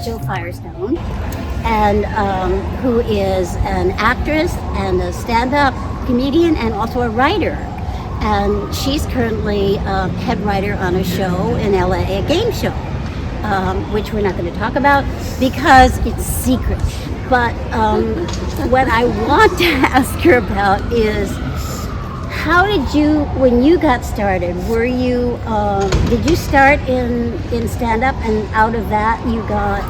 Jill Firestone, and who is an actress and a stand-up comedian and also a writer. And she's currently head writer on a show in LA, a game show, which we're not going to talk about because it's secret. But what I want to ask her about is, how did you, when you got started, were you, did you start in stand-up and out of that you got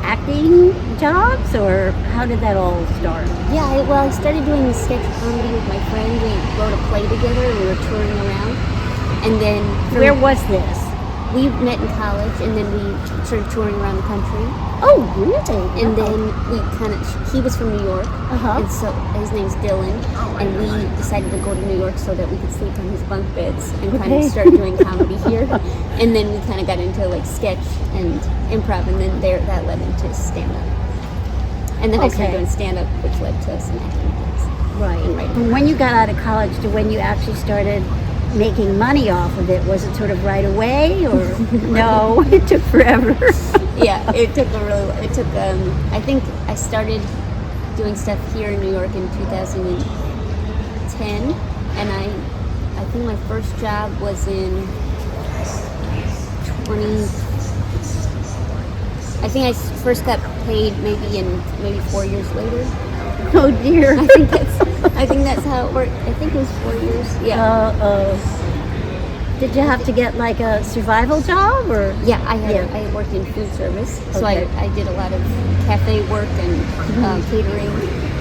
acting jobs, or how did that all start? Yeah, I started doing sketch comedy with my friend. We wrote a play together and we were touring around. And then... Where was this? We met in college and then we started touring around the country. Oh, really? And then we he was from New York, and so his name's Dylan, and we decided to go to New York so that we could sleep on his bunk beds and kind of start doing comedy here. And then we kind of got into like sketch and improv, and then that led into stand-up. And then I started doing stand-up, which led to some acting things. Right. And writing. From when you got out of college to when you actually started making money off of it, was it sort of right away, or no, it took forever? Yeah, it took I think I started doing stuff here in New York in 2010, and I think my first job was in I think I first got paid maybe 4 years later. Oh dear. I think that's how it worked. I think it was 4 years. Yeah. Did you have to get like a survival job, or? Yeah, I worked in food service, so I did a lot of cafe work and catering,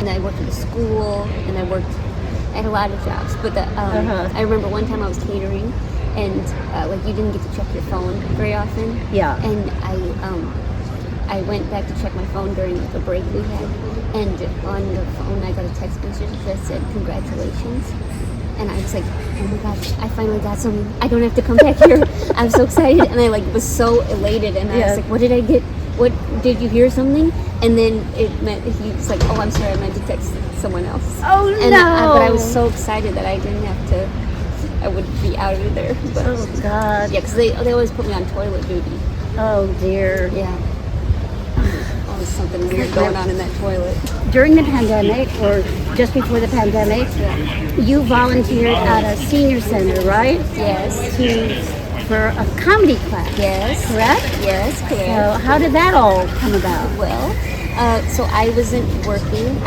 and I worked at a school, and I had a lot of jobs. But I remember one time I was catering, and like you didn't get to check your phone very often. Yeah. And I went back to check my phone during like a break we had, and on the phone I got a text message that said congratulations. And I was like, oh my gosh, I finally got something. I don't have to come back here. I'm so excited. And I was so elated. And I was like, what did I get? What, did you hear something? And then he was like, oh, I'm sorry, I meant to text someone else. Oh, no. But I was so excited that I didn't have to, I would be out of there. But, oh, God. Yeah, because they always put me on toilet duty. Oh, dear. Yeah. Always something weird going on in that toilet. During the pandemic, or just before the pandemic, you volunteered at a senior center, right? Yes. For a comedy class. Yes. Correct? Yes, correct. So how did that all come about? Well, so I wasn't working.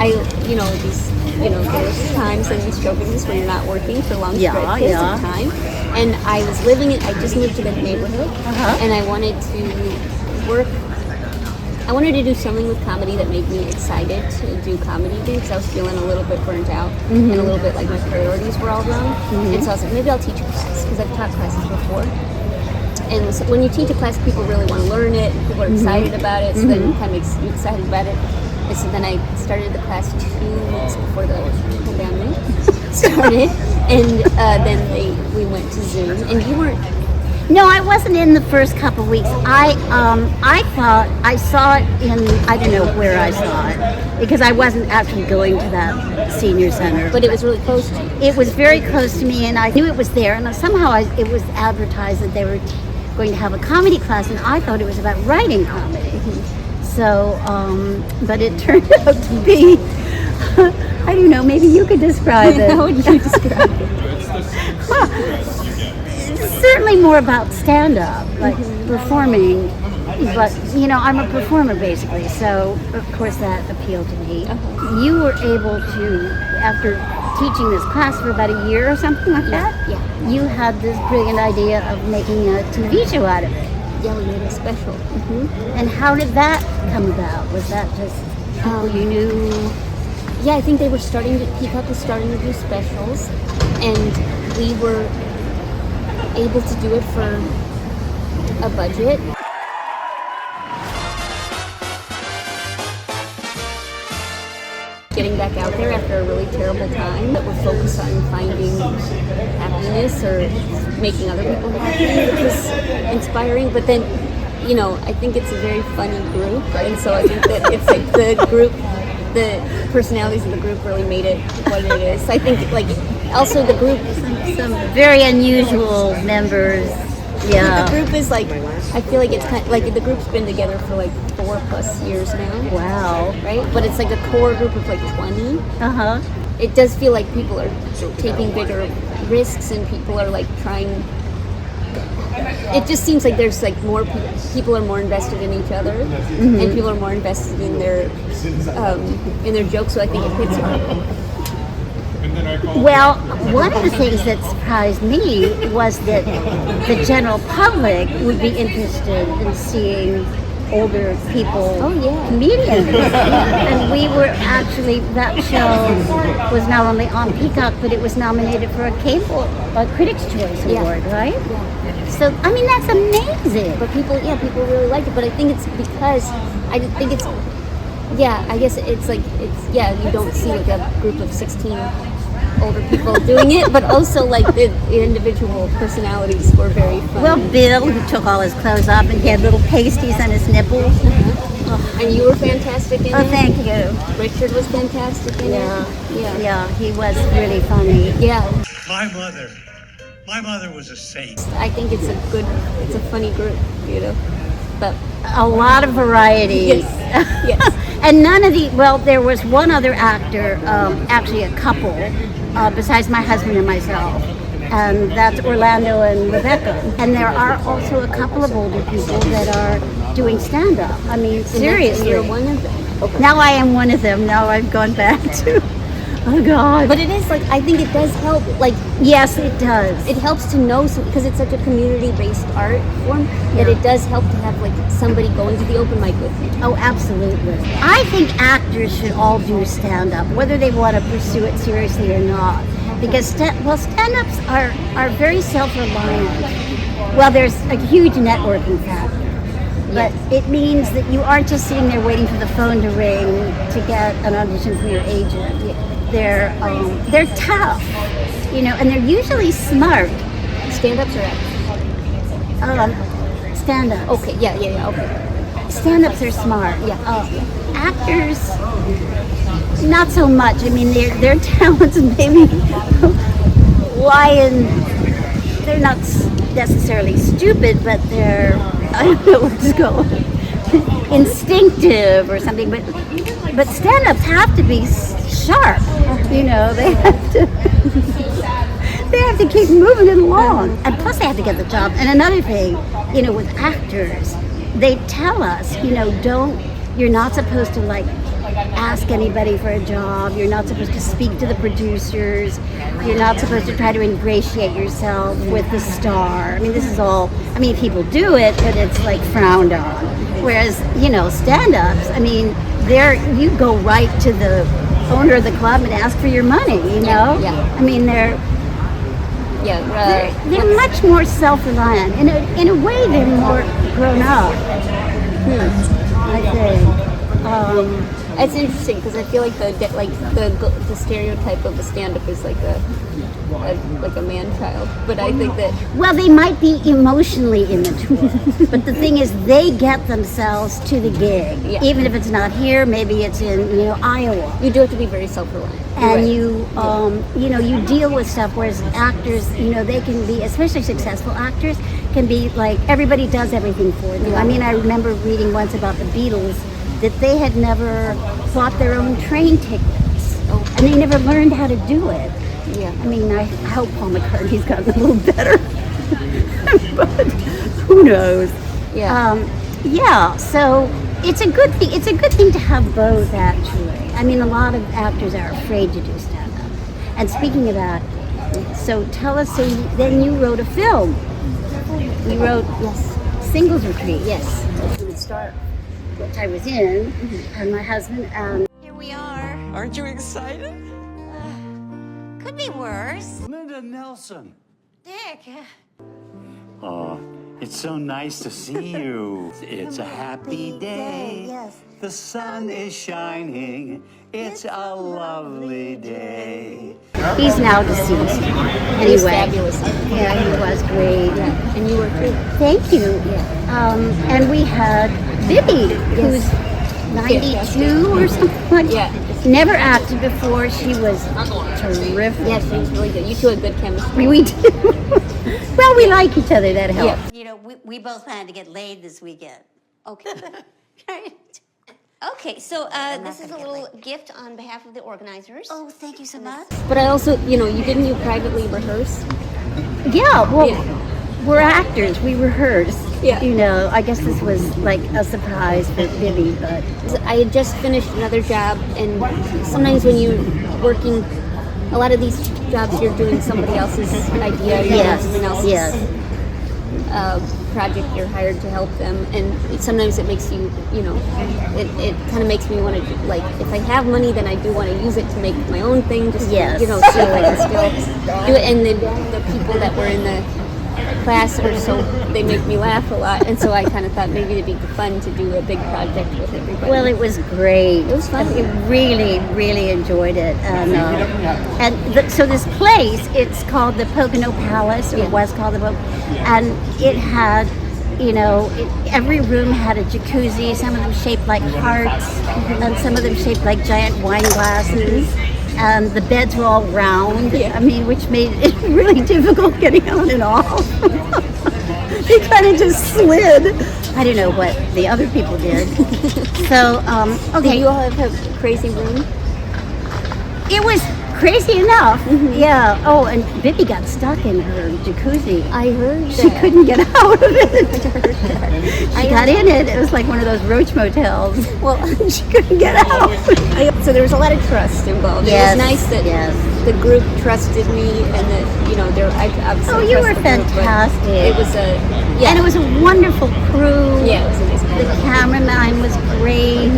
There's times in these show business where you're not working for long stretches of time. And I was I just moved to the neighborhood, and I wanted to work. I wanted to do something with comedy that made me excited to do comedy because I was feeling a little bit burnt out and a little bit like my priorities were all wrong. And so I was like, maybe I'll teach a class because I've taught classes before. And so when you teach a class, people really want to learn it. People are excited about it, so then it kind of makes you excited about it. And so then I started the class 2 weeks before the pandemic started, and then we went to Zoom. And you weren't. No, I wasn't in the first couple of weeks. I thought I saw it in, I don't know where I saw it, because I wasn't actually going to that senior center. But it was really close to you. It was very close to me, and I knew it was there, and somehow it was advertised that they were going to have a comedy class, and I thought it was about writing comedy. So, but it turned out to be, I don't know, maybe you could describe it. How would you describe it? Certainly more about stand-up, like performing, but I'm a performer basically, so of course that appealed to me. You were able to, after teaching this class for about a year or something like that, you had this brilliant idea of making a TV show out of it. Yeah, we made a special. And how did that come about? Was that just people you knew? Yeah, I think people were starting to do specials, and we were able to do it for a budget. Getting back out there after a really terrible time, that we're focused on finding happiness or making other people happy, which was inspiring. But then, I think it's a very funny group, and so I think that it's like the personalities of the group really made it what it is. I think also the group, some very unusual members Yeah. The group is like, I feel like it's kind of, like the group's been together for like 4+ years now. Wow. Right? But it's like a core group of like 20. Uh-huh. It does feel like people are taking bigger risks and people are like trying. It just seems like there's like more people are more invested in each other, and people are more invested in their jokes. So I think it hits hard. Well, one of the things that surprised me was that the general public would be interested in seeing older people, comedians. And we were actually, that show was not only on Peacock, but it was nominated for a cable Critics' Choice Award, right? Yeah. So, I mean, that's amazing. But people really liked it. But I think it's because I think it's, I guess it's like you don't see like a group of 16 older people doing it, but also like the individual personalities were very funny. Well, Bill, who took all his clothes off and he had little pasties on his nipples. And you were fantastic in it. Oh, thank you. Richard was fantastic in it. Yeah, he was really funny. Yeah. My mother was a saint. I think it's a funny group, you know. But a lot of variety. Yes. And none of there was one other actor, actually a couple, besides my husband and myself, and that's Orlando and Rebecca. And there are also a couple of older people that are doing stand-up. I mean, seriously. And you're one of them. Okay. Now I am one of them. Now I've gone back to, oh God. But it is like, I think it does help, like. Yes, it does. It helps to know, because it's such a community-based art form, that it does help to have like somebody going to the open mic with you. Oh, absolutely. I think actors should all do stand-up, whether they want to pursue it seriously or not. Because stand-ups are very self-reliant. Well, there's a huge networking factor. But it means that you aren't just sitting there waiting for the phone to ring to get an audition for your agent. They're tough, you know, and they're usually smart. Stand-ups or actors? Stand-ups. Okay, yeah, okay. Stand-ups are smart. Yeah. Actors, not so much. I mean, their talents maybe they're not necessarily stupid, but they're, I don't know what to call instinctive or something. But stand-ups have to be sharp. You know, they have to keep moving it along, and plus they have to get the job. And another thing, you know, with actors, they tell us, you know, you're not supposed to like ask anybody for a job. You're not supposed to speak to the producers. You're not supposed to try to ingratiate yourself with the star. I mean, this is all, I mean, people do it, but it's like frowned on. Whereas, you know, stand-ups, I mean, you go right to the owner of the club and ask for your money, you know? Yeah. I mean, they're much more self-reliant. In a way, they're more grown up, I think. It's interesting because I feel like the stereotype of a stand-up is like a man-child, but I think that they might be emotionally immature, but the thing is, they get themselves to the gig, even if it's not here. Maybe it's in Iowa. You do have to be very self-reliant, and you deal with stuff. Whereas actors, they can be, especially successful actors, can be like everybody does everything for them. I mean, I remember reading once about the Beatles, that they had never bought their own train tickets, and they never learned how to do it. Yeah. I mean, I hope Paul McCartney's gotten a little better, but who knows? Yeah. So it's a good thing. It's a good thing to have both, actually. I mean, a lot of actors are afraid to do stand-up. And speaking of that, so tell us. So then you wrote a film. You wrote Singles Retreat. Yes. Which I was in, and my husband, and here we are. Aren't you excited? Could be worse. Linda Nelson. Dick. Oh, it's so nice to see you. It's a happy day. Yes. The sun is shining. It's a lovely day. he's now deceased. He was Anyway, fabulous. yeah, he was great. Yeah, and you were too. Thank you. And we had Bibby, who's 92 or something like that. Yeah. Never acted before. She was terrific. Yes, she was really good. You two had good chemistry. We do. Well, we like each other. That helps. Yeah. You know, we both plan to get laid this weekend. Okay. Okay, so this is a little gift on behalf of the organizers. Oh, thank you so much. But I also, didn't you privately rehearse? Yeah, well, Yeah. we're actors. We rehearse. Yeah. You know, I guess this was like a surprise for Vivi, but I had just finished another job, and sometimes when you're working, a lot of these jobs you're doing somebody else's idea, you're doing someone else's project, you're hired to help them, and sometimes it makes you, it kind of makes me want to, like, if I have money, then I do want to use it to make my own thing, just see if I can still do it, and then the people that were in the class they make me laugh a lot, and so I kind of thought maybe it'd be fun to do a big project with everybody. well, it was great. It was fun. I really, really enjoyed it, so this place, it's called the Pocono Palace, or it was called the Pocono, and it had, every room had a jacuzzi. Some of them shaped like hearts, and some of them shaped like giant wine glasses. And the beds were all round. I mean, which made it really difficult getting on and off. They kind of just slid. I don't know what the other people did. So, okay. Did you all have a crazy room? It was crazy enough. Yeah. Oh, and Vivi got stuck in her jacuzzi. I heard She couldn't get out of it. She got in it. It was like one of those roach motels. Well, She couldn't get out. so there was a lot of trust involved. Yes, It was nice that the group trusted me, and that I obviously Oh, you were trust the group, but fantastic. It was And it was a wonderful crew. Yeah, it was a nice The crew. cameraman was great.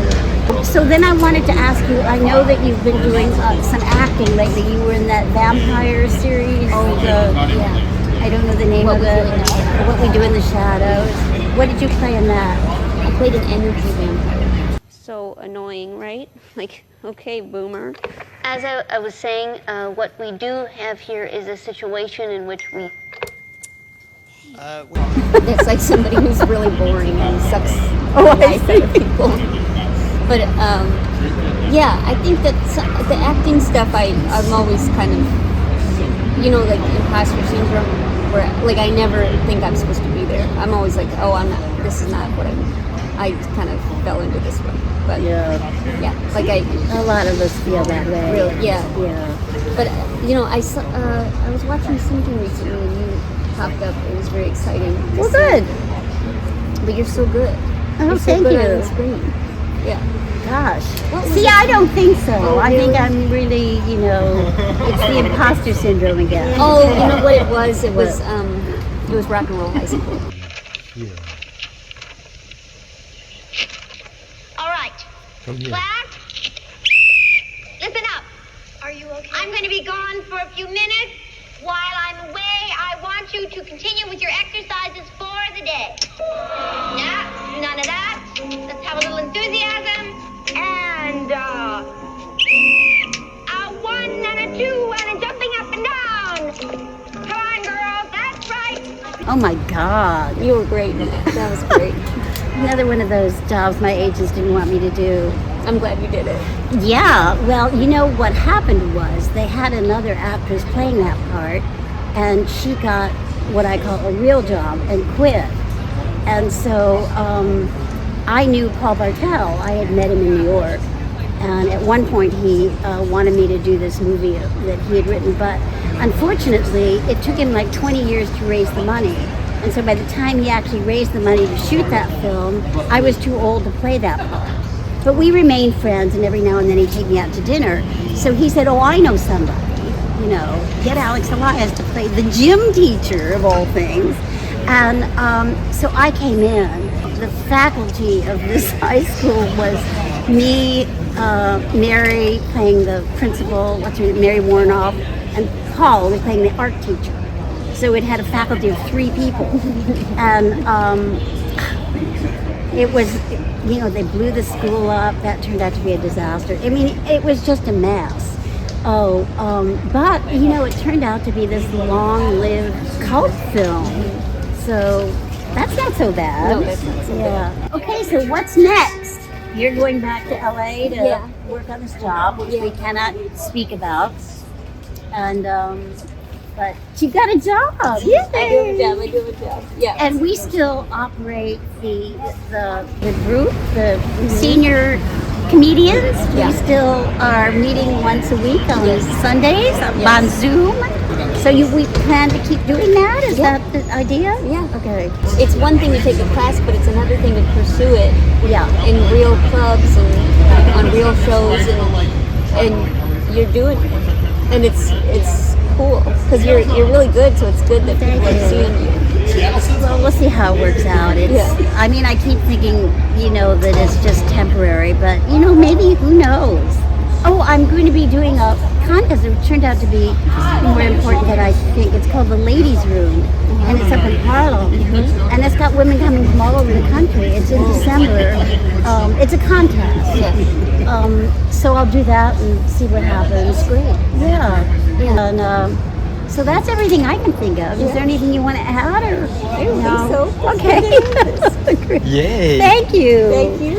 So then I wanted to ask you, I know that you've been doing some acting lately. You were in that vampire series. I don't know the name of it. What We Do in the Shadows. What did you play in that? I played an energy vampire. So annoying, right? Like, okay, boomer. As I was saying, what we do have here is a situation in which we. It's like somebody who's really boring and sucks the life out of people. But I think that the acting stuff, I'm always kind of, like imposter syndrome, where like I never think I'm supposed to be there. I'm always like, oh, I'm not. This is not what I kind of fell into this one. But like A lot of us feel that way. really, yeah. But I was watching something recently and you popped up. It was very exciting. to Well, see. good. But you're so good. Oh, You're so thank good you. on screen. Yeah. Gosh. What was See, it? I don't think so. Oh, I think really? I'm really, it's the imposter syndrome again. Oh, you know what it was? It was Rock and Roll High School. All right. Class, listen up. Are you okay? I'm going to be gone for a few minutes. While I'm away, I want you to continue with your exercises for the day. Nah, none of that. Let's have a little enthusiasm. And, a one and a two and a jumping up and down. Come on, girls. That's right. Oh my God. You were great in that. That was great. Another one of those jobs my agents didn't want me to do. I'm glad you did it. Yeah, well, what happened was they had another actress playing that part, and she got what I call a real job and quit. And so I knew Paul Bartel. I had met him in New York. And at one point he wanted me to do this movie that he had written, but unfortunately it took him like 20 years to raise the money. And so by the time he actually raised the money to shoot that film, I was too old to play that part. But we remained friends, and every now and then he'd take me out to dinner. So he said, oh, I know somebody, get Alex Elias to play the gym teacher of all things. And so I came in. The faculty of this high school was me, Mary playing the principal, Mary Warnoff, and Paul was playing the art teacher. So it had a faculty of 3 people. And it was, they blew the school up. That turned out to be a disaster. I mean, it was just a mess. But, it turned out to be this long-lived cult film. So that's not so bad. No, that's not so bad. Okay, so what's next? You're going back to LA to work on this job, which we cannot speak about. And but you got a job. I do have a job. Yeah. And we still operate the group, the senior comedians. Yeah. We still are meeting once a week on Sundays on Zoom. So we plan to keep doing that? Is that the idea? Yeah. Okay. It's one thing to take a class, but it's another thing to pursue it Yeah. in real clubs and on real shows, and you're doing it. And it's cool because you're really good, so it's good that Thank people are you. seeing you. Well, we'll see how it works out. I mean, I keep thinking, that it's just temporary, but, maybe, who knows? Oh, I'm going to be doing a contest. It turned out to be more important than I think. It's called the Ladies' Room, and it's up in Harlem. And it's got women coming from all over the country. It's in December. It's a contest. So I'll do that and see what happens. Great. Yeah. And so that's everything I can think of. Is there anything you want to add? Or I don't think so. Okay. Yay! Thank you. Thank you.